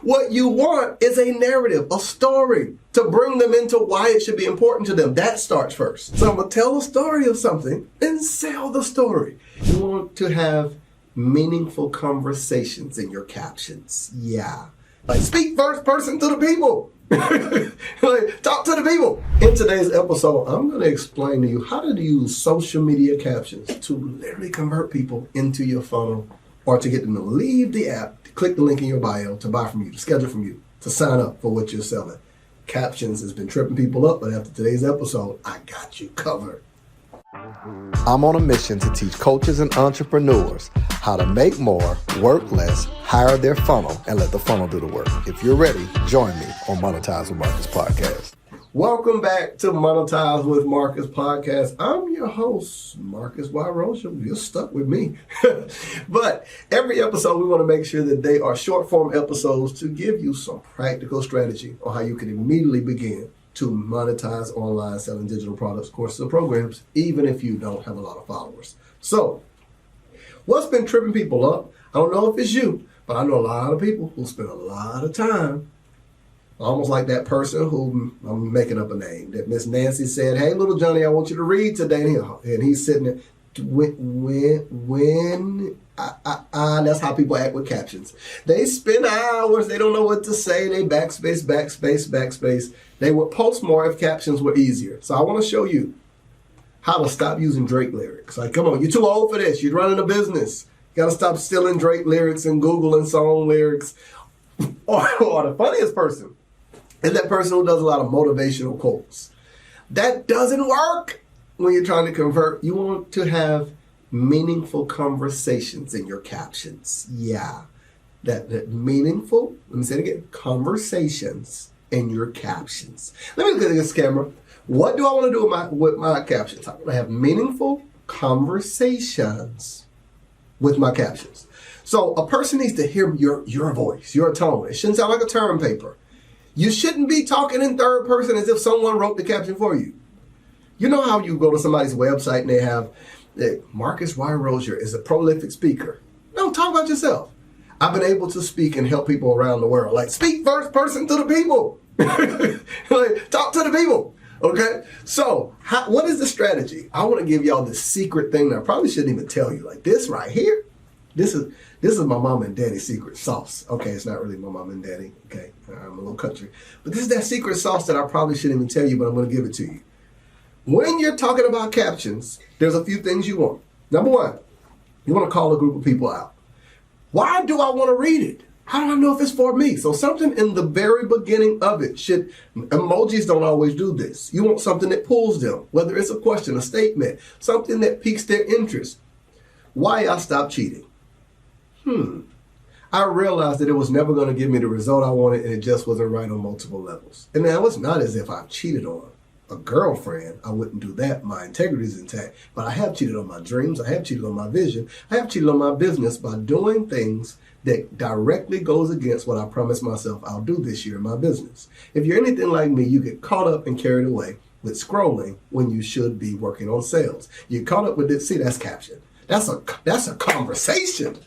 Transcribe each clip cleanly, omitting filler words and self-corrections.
What you want is a narrative, a story, to bring them into why it should be important to them. That starts first. So I'm going to tell a story of something and sell the story. You want to have meaningful conversations in your captions. Yeah. Like, speak first person to the people. Like, talk to the people. In today's episode, I'm going to explain to you how to use social media captions to literally convert people into your funnel, or to get them to leave the app, to click the link in your bio, to buy from you, to schedule from you, to sign up for what you're selling. Captions has been tripping people up, but after today's episode, I got you covered. I'm on a mission to teach coaches and entrepreneurs how to make more, work less, hire their funnel, and let the funnel do the work. If you're ready, join me on Monetize with Marcus podcast. Welcome back to Monetize with Marcus podcast. I'm your host, Marcus Y. Rosier. You're stuck with me. But every episode, we want to make sure that they are short form episodes to give you some practical strategy on how you can immediately begin to monetize online selling digital products, courses, and programs, even if you don't have a lot of followers. So, what's been tripping people up? I don't know if it's you, but I know a lot of people who spend a lot of time, almost like that person who, I'm making up a name, that Miss Nancy said, "Hey, little Johnny, I want you to read today." And he's sitting there, that's how people act with captions. They spend hours, they don't know what to say, they backspace. They would post more if captions were easier. So I want to show you how to stop using Drake lyrics. Like, come on, you're too old for this. You're running a business. You got to stop stealing Drake lyrics and Googling song lyrics. Or the funniest person is that person who does a lot of motivational quotes. That doesn't work when you're trying to convert. You want to have meaningful conversations in your captions. Yeah, that meaningful, let me say it again, conversations in your captions. Let me look at this camera. What do I want to do with my captions? I want to have meaningful conversations with my captions. So a person needs to hear your voice, your tone. It shouldn't sound like a term paper. You shouldn't be talking in third person as if someone wrote the caption for you. You know how you go to somebody's website and they have Marcus Y. Rosier is a prolific speaker. No, talk about yourself. I've been able to speak and help people around the world. Like, speak first person to the people. Like, talk to the people. Okay? So, what is the strategy? I want to give y'all this secret thing that I probably shouldn't even tell you. Like, this right here, this is my mom and daddy's secret sauce. Okay, it's not really my mom and daddy. Okay, I'm a little country. But this is that secret sauce that I probably shouldn't even tell you, but I'm going to give it to you. When you're talking about captions, there's a few things you want. Number one, you want to call a group of people out. Why do I want to read it? How do I know if it's for me? So something in the very beginning of it emojis don't always do this. You want something that pulls them, whether it's a question, a statement, something that piques their interest. Why I stopped cheating? I realized that it was never going to give me the result I wanted, and it just wasn't right on multiple levels. And now it's not as if I've cheated on a girlfriend. I wouldn't do that. My integrity is intact. But I have cheated on my dreams. I have cheated on my vision. I have cheated on my business by doing things that directly goes against what I promised myself I'll do this year in my business. If you're anything like me, you get caught up and carried away with scrolling when you should be working on sales. You caught up with it. See, that's caption. That's a conversation.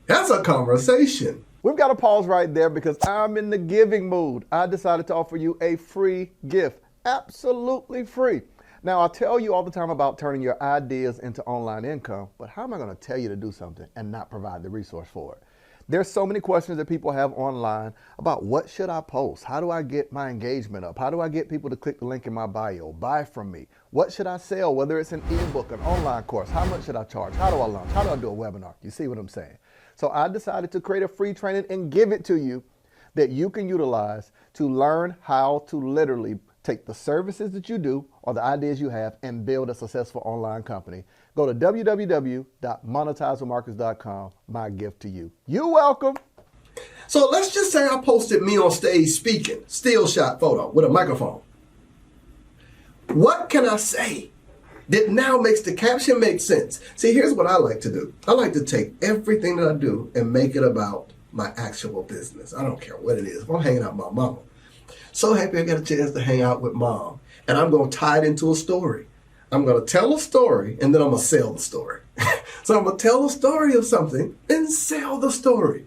That's a conversation. We've got to pause right there because I'm in the giving mood. I decided to offer you a free gift. Absolutely free. Now, I tell you all the time about turning your ideas into online income, but how am I going to tell you to do something and not provide the resource for it? There's so many questions that people have online about what should I post? How do I get my engagement up? How do I get people to click the link in my bio, buy from me? What should I sell? Whether it's an ebook, an online course, how much should I charge? How do I launch? How do I do a webinar? You see what I'm saying? So I decided to create a free training and give it to you that you can utilize to learn how to literally take the services that you do or the ideas you have and build a successful online company. Go to www.monetizewithmarcus.com. My gift to you. You're welcome. So let's just say I posted me on stage speaking, still shot photo with a microphone. What can I say that now makes the caption make sense? See, here's what I like to do. I like to take everything that I do and make it about my actual business. I don't care what it is. If I'm hanging out with my mama, so happy I got a chance to hang out with mom, and I'm going to tie it into a story. I'm going to tell a story, and then I'm going to sell the story. So I'm going to tell a story of something and sell the story.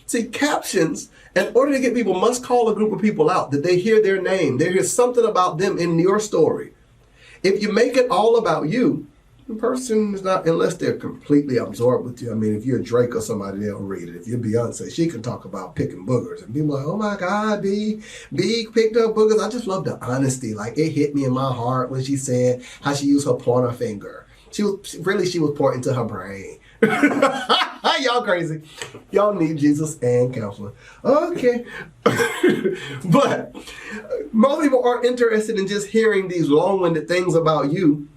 See, captions, in order to get people, must call a group of people out, that they hear their name. They hear something about them in your story. If you make it all about you, the person is not, unless they're completely absorbed with you. I mean, if you're Drake or somebody, they'll read it. If you're Beyonce, she can talk about picking boogers. And people are like, oh my God, B picked up boogers. I just love the honesty. Like, it hit me in my heart when she said how she used her pointer finger. She was pointing to her brain. Y'all crazy. Y'all need Jesus and counseling. Okay. But most people aren't interested in just hearing these long-winded things about you.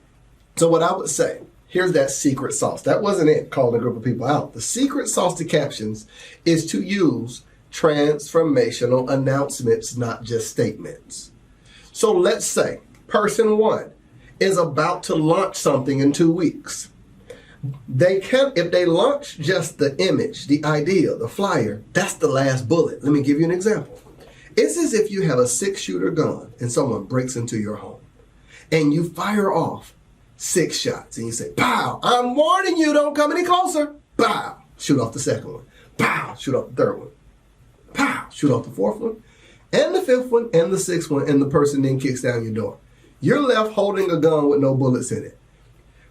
So what I would say, here's that secret sauce. That wasn't it, calling a group of people out. The secret sauce to captions is to use transformational announcements, not just statements. So let's say person one is about to launch something in 2 weeks. If they launch just the image, the idea, the flyer, that's the last bullet. Let me give you an example. It's as if you have a 6-shooter gun and someone breaks into your home and you fire off 6 shots and you say, pow, I'm warning you, don't come any closer. Pow, shoot off the second one. Pow, shoot off the third one. Pow, shoot off the fourth one and the fifth one and the sixth one, and the person then kicks down your door. You're left holding a gun with no bullets in it.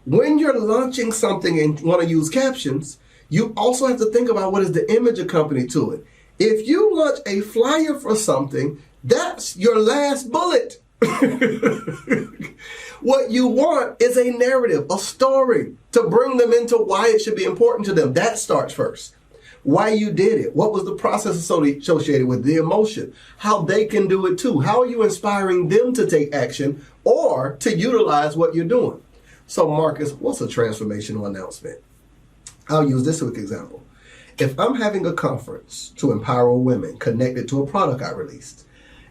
When you're launching something and want to use captions, you also have to think about what is the image accompanied to it. If you launch a flyer for something, that's your last bullet. What you want is a narrative, a story, to bring them into why it should be important to them. That starts first. Why you did it. What was the process associated with the emotion? How they can do it too. How are you inspiring them to take action or to utilize what you're doing? So Marcus, what's a transformational announcement? I'll use this quick example. If I'm having a conference to empower women connected to a product I released,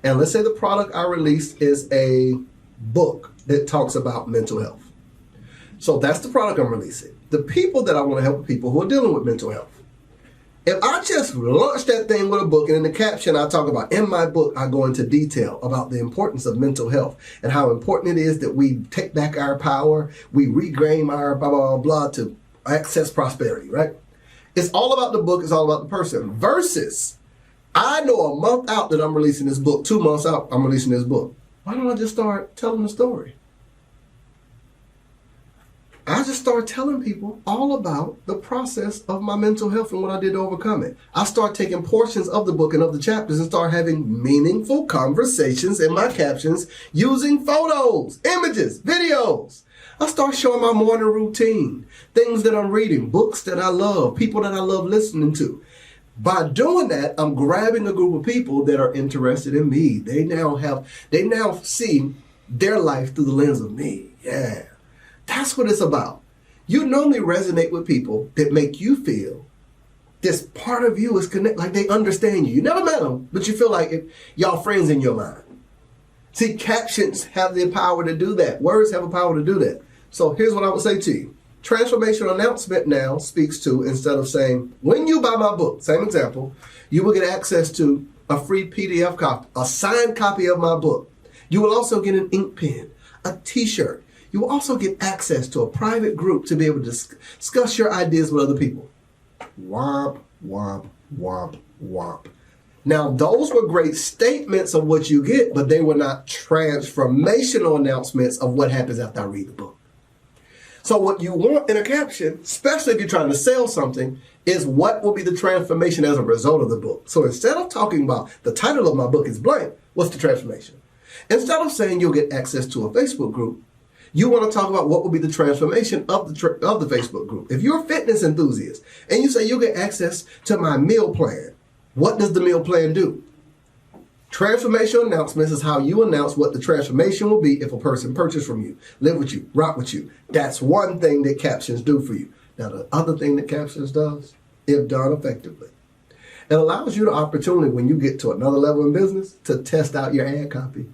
and let's say the product I released is a book that talks about mental health. So that's the product I'm releasing. The people that I want to help are people who are dealing with mental health. If I just launch that thing with a book, and in the caption I talk about, in my book, I go into detail about the importance of mental health and how important it is that we take back our power, we regain our blah, blah, blah, blah to access prosperity, right? It's all about the book, it's all about the person. Versus, I know a month out that I'm releasing this book, 2 months out, I'm releasing this book. Why don't I just start telling the story? I just start telling people all about the process of my mental health and what I did to overcome it. I start taking portions of the book and of the chapters and start having meaningful conversations in my captions using photos, images, videos. I start showing my morning routine, things that I'm reading, books that I love, people that I love listening to. By doing that, I'm grabbing a group of people that are interested in me. They now see their life through the lens of me. Yeah. That's what it's about. You normally resonate with people that make you feel this part of you is connected, like they understand you. You never met them, but you feel like y'all friends in your mind. See, captions have the power to do that. Words have a power to do that. So here's what I would say to you. Transformational announcement now speaks to, instead of saying, when you buy my book, same example, you will get access to a free PDF copy, a signed copy of my book. You will also get an ink pen, a t-shirt. You will also get access to a private group to be able to discuss your ideas with other people. Womp, womp, womp, womp. Now, those were great statements of what you get, but they were not transformational announcements of what happens after I read the book. So what you want in a caption, especially if you're trying to sell something, is what will be the transformation as a result of the book. So instead of talking about the title of my book is blank, what's the transformation? Instead of saying you'll get access to a Facebook group, you want to talk about what will be the transformation of the Facebook group. If you're a fitness enthusiast and you say you'll get access to my meal plan, what does the meal plan do? Transformational announcements is how you announce what the transformation will be if a person purchases from you, live with you, rock with you. That's one thing that captions do for you. Now, the other thing that captions does, if done effectively, it allows you the opportunity when you get to another level in business to test out your ad copy.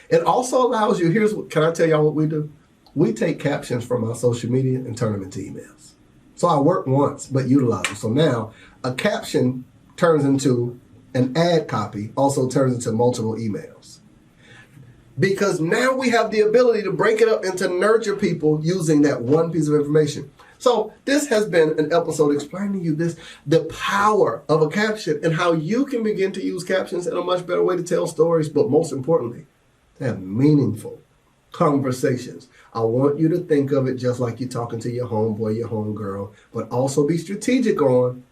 It also allows you, can I tell y'all what we do? We take captions from our social media and turn them into emails. So I work once, but utilize them. So now a caption turns into an ad copy, also turns into multiple emails. Because now we have the ability to break it up and to nurture people using that one piece of information. So this has been an episode explaining to you the power of a caption and how you can begin to use captions in a much better way to tell stories, but most importantly, to have meaningful conversations. I want you to think of it just like you're talking to your homeboy, your homegirl, but also be strategic on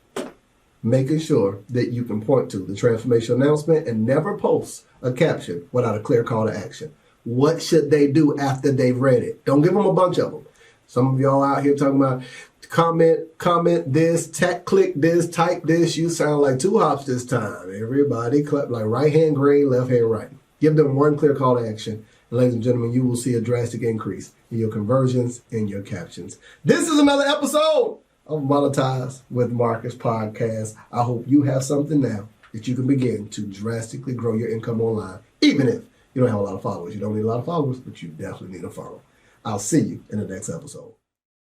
making sure that you can point to the transformational announcement and never post a caption without a clear call to action. What should they do after they've read it? Don't give them a bunch of them. Some of y'all out here talking about comment this, click this, type this. You sound like two hops this time. Everybody clap like right hand green, left hand right. Give them one clear call to action. And ladies and gentlemen, you will see a drastic increase in your conversions and your captions. This is another episode of Monetize with Marcus podcast. I hope you have something now that you can begin to drastically grow your income online, even if you don't have a lot of followers. You don't need a lot of followers, but you definitely need a follow. I'll see you in the next episode.